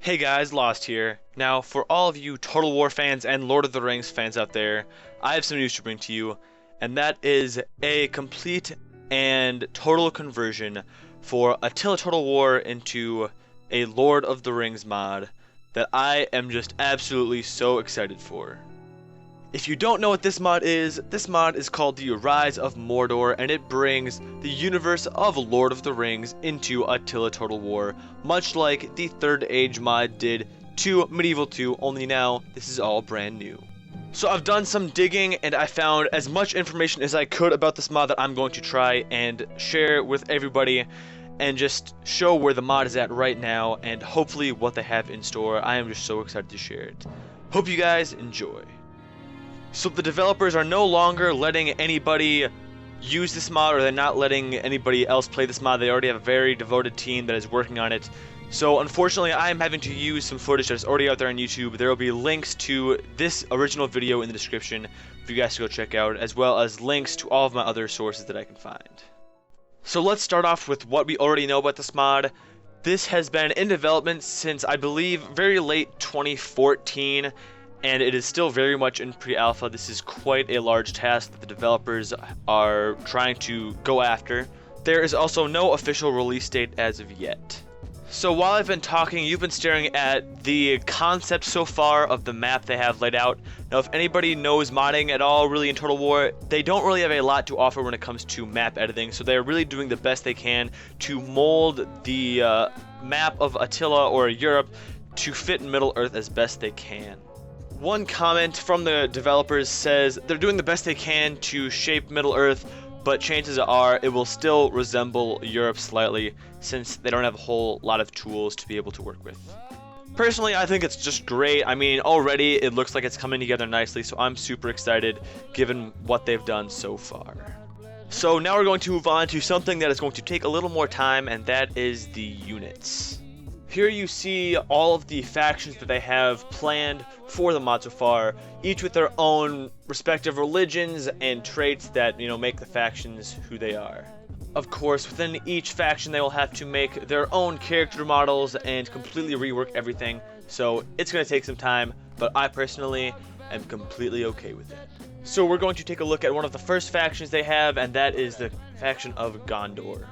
Hey guys, Lost here. Now, for all of you Total War fans and Lord of the Rings fans out there, I have some news to bring to you, and that is a complete and total conversion for Attila Total War into a Lord of the Rings mod that I am just absolutely so excited for. If you don't know what this mod is called the Rise of Mordor, and it brings the universe of Lord of the Rings into Attila Total War, much like the Third Age mod did to Medieval 2, only now this is all brand new. So I've done some digging and I found as much information as I could about this mod that I'm going to try and share with everybody and just show where the mod is at right now and hopefully what they have in store. I am just so excited to share it. Hope you guys enjoy. So the developers are no longer letting anybody use this mod, or they're not letting anybody else play this mod. They already have a very devoted team that is working on it. So unfortunately, I am having to use some footage that's already out there on YouTube. There will be links to this original video in the description for you guys to go check out, as well as links to all of my other sources that I can find. So let's start off with what we already know about this mod. This has been in development since, I believe, very late 2014. And it is still very much in pre-alpha. This is quite a large task that the developers are trying to go after. There is also no official release date as of yet. So while I've been talking, you've been staring at the concept so far of the map they have laid out. Now, if anybody knows modding at all really in Total War, they don't really have a lot to offer when it comes to map editing. So they're really doing the best they can to mold the map of Attila or Europe to fit in Middle-earth as best they can. One comment from the developers says they're doing the best they can to shape Middle-earth, but chances are it will still resemble Europe slightly since they don't have a whole lot of tools to be able to work with. Personally, I think it's just great. I mean, already it looks like it's coming together nicely, so I'm super excited given what they've done so far. So now we're going to move on to something that is going to take a little more time, and that is the units. Here you see all of the factions that they have planned for the mod so far, each with their own respective religions and traits that, make the factions who they are. Of course, within each faction they will have to make their own character models and completely rework everything, so it's going to take some time, but I personally am completely okay with it. So we're going to take a look at one of the first factions they have, and that is the faction of Gondor.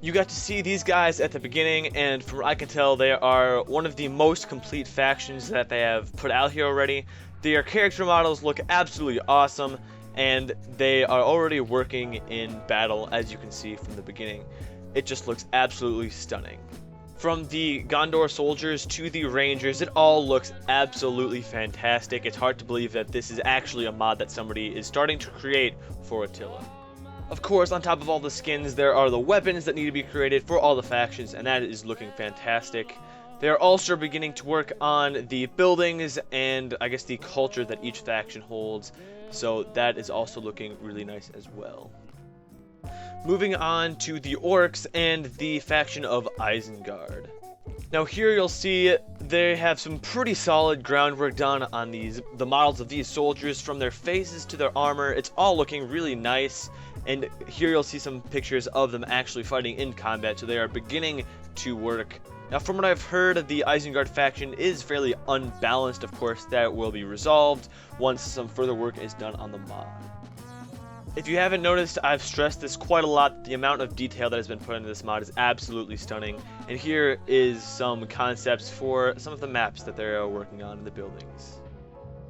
You got to see these guys at the beginning, and from what I can tell, they are one of the most complete factions that they have put out here already. Their character models look absolutely awesome, and they are already working in battle, as you can see from the beginning. It just looks absolutely stunning. From the Gondor soldiers to the rangers, it all looks absolutely fantastic. It's hard to believe that this is actually a mod that somebody is starting to create for Attila. Of course, on top of all the skins, there are the weapons that need to be created for all the factions, and that is looking fantastic. They are also beginning to work on the buildings and, I guess, the culture that each faction holds, so that is also looking really nice as well. Moving on to the orcs and the faction of Isengard. Now here you'll see they have some pretty solid groundwork done on the models of these soldiers, from their faces to their armor. It's all looking really nice. And here you'll see some pictures of them actually fighting in combat, so they are beginning to work. Now, from what I've heard, the Isengard faction is fairly unbalanced. Of course, that will be resolved once some further work is done on the mod. If you haven't noticed, I've stressed this quite a lot. The amount of detail that has been put into this mod is absolutely stunning. And here is some concepts for some of the maps that they're working on in the buildings.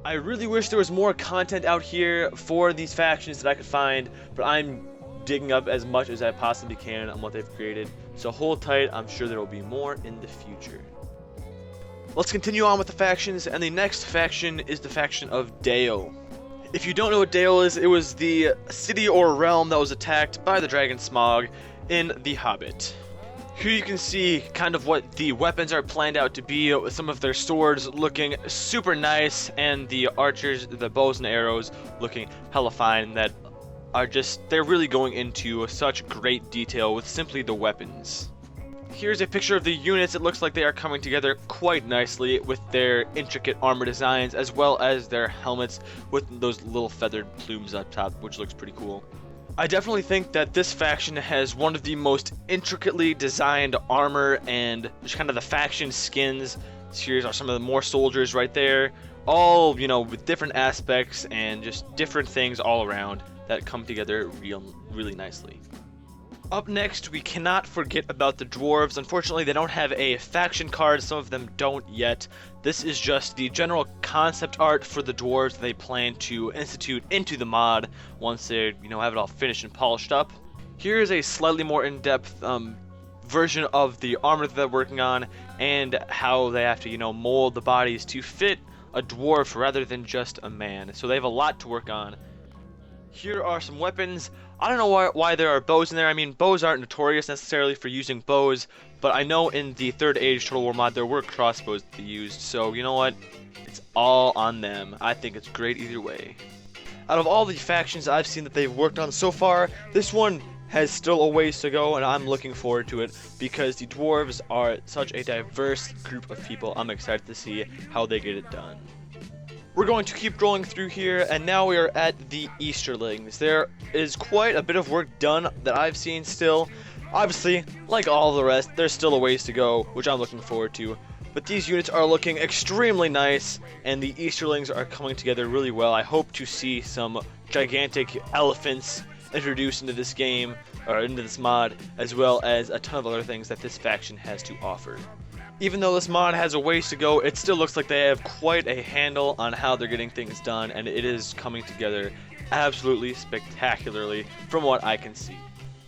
I really wish there was more content out here for these factions that I could find, but I'm digging up as much as I possibly can on what they've created, so hold tight, I'm sure there will be more in the future. Let's continue on with the factions, and the next faction is the faction of Dale. If you don't know what Dale is, it was the city or realm that was attacked by the dragon Smog in The Hobbit. Here you can see kind of what the weapons are planned out to be, with some of their swords looking super nice, and the archers, the bows and arrows looking hella fine. That are they're really going into such great detail with simply the weapons. Here's a picture of the units. It looks like they are coming together quite nicely with their intricate armor designs, as well as their helmets with those little feathered plumes up top, which looks pretty cool. I definitely think that this faction has one of the most intricately designed armor and just kind of the faction skins Here are some of the more soldiers right there, all, you know, with different aspects and just different things all around that come together really nicely. Up next, we cannot forget about the dwarves. Unfortunately, they don't have a faction card. Some of them don't yet. This is just the general concept art for the dwarves they plan to institute into the mod once they, you know, have it all finished and polished up. Here is a slightly more in-depth version of the armor that they're working on and how they have to, you know, mold the bodies to fit a dwarf rather than just a man. So they have a lot to work on. Here are some weapons. I don't know why there are bows in there. I mean, bows aren't notorious necessarily for using bows, but I know in the 3rd Age Total War mod there were crossbows that they used, so you know what? It's all on them. I think it's great either way. Out of all the factions I've seen that they've worked on so far, this one has still a ways to go, and I'm looking forward to it because the dwarves are such a diverse group of people. I'm excited to see how they get it done. We're going to keep rolling through here, and now we are at the Easterlings. There is quite a bit of work done that I've seen still. Obviously, like all the rest, there's still a ways to go, which I'm looking forward to. But these units are looking extremely nice, and the Easterlings are coming together really well. I hope to see some gigantic elephants introduced into this game, or into this mod, as well as a ton of other things that this faction has to offer. Even though this mod has a ways to go, it still looks like they have quite a handle on how they're getting things done, and it is coming together absolutely spectacularly from what I can see.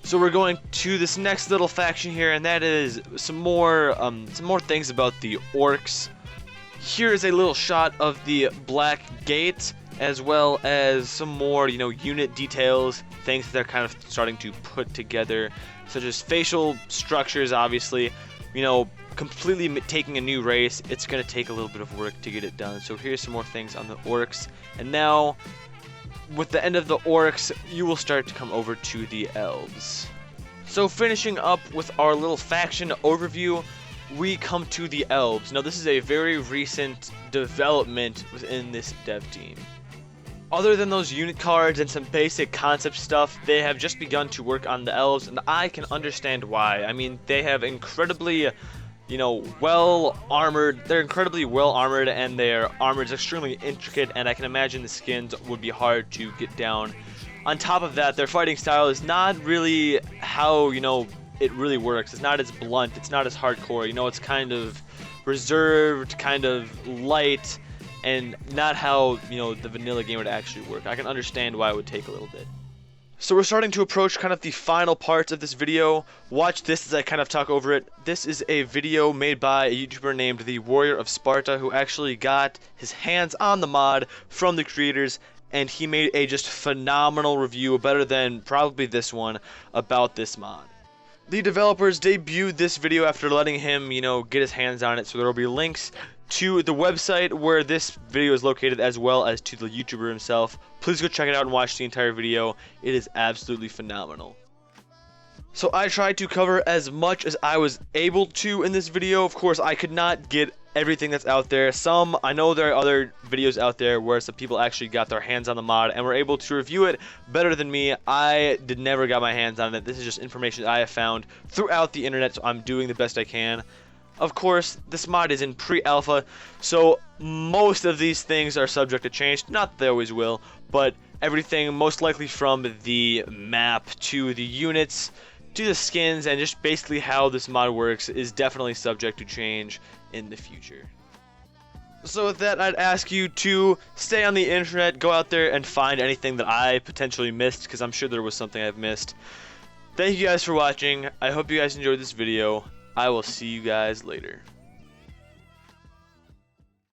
So we're going to this next little faction here, and that is some more things about the orcs. Here is a little shot of the Black Gate, as well as some more, you know, unit details, things that they're kind of starting to put together, such as facial structures, obviously, you know, completely taking a new race. It's going to take a little bit of work to get it done. So here's some more things on the orcs. And now, with the end of the orcs, you will start to come over to the elves. So finishing up with our little faction overview, we come to the elves. Now this is a very recent development within this dev team. Other than those unit cards and some basic concept stuff, they have just begun to work on the elves, and I can understand why. I mean, they have incredibly, you know, well armored. They're incredibly well armored, and their armor is extremely intricate, and I can imagine the skins would be hard to get down. On top of that, their fighting style is not really how, you know, it really works. It's not as blunt, it's not as hardcore, you know, it's kind of reserved, kind of light, and not how, you know, the vanilla game would actually work. I can understand why it would take a little bit. So we're starting to approach kind of the final parts of this video. Watch this as I kind of talk over it. This is a video made by a YouTuber named the Warrior of Sparta, who actually got his hands on the mod from the creators, and he made a just phenomenal review, better than probably this one, about this mod. The developers debuted this video after letting him, you know, get his hands on it, so there will be links to the website where this video is located, as well as to the YouTuber himself. Please go check it out and watch the entire video. It is absolutely phenomenal. So I tried to cover as much as I was able to in this video. Of course, I could not get everything that's out there. I know there are other videos out there where some people actually got their hands on the mod and were able to review it better than me. I never got my hands on it. This is just information that I have found throughout the internet, so I'm doing the best I can. Of course, this mod is in pre-alpha, so most of these things are subject to change. Not that they always will, but everything, most likely from the map to the units to the skins and just basically how this mod works, is definitely subject to change in the future. So with that, I'd ask you to stay on the internet, go out there and find anything that I potentially missed, because I'm sure there was something I've missed. Thank you guys for watching. I hope you guys enjoyed this video. I will see you guys later.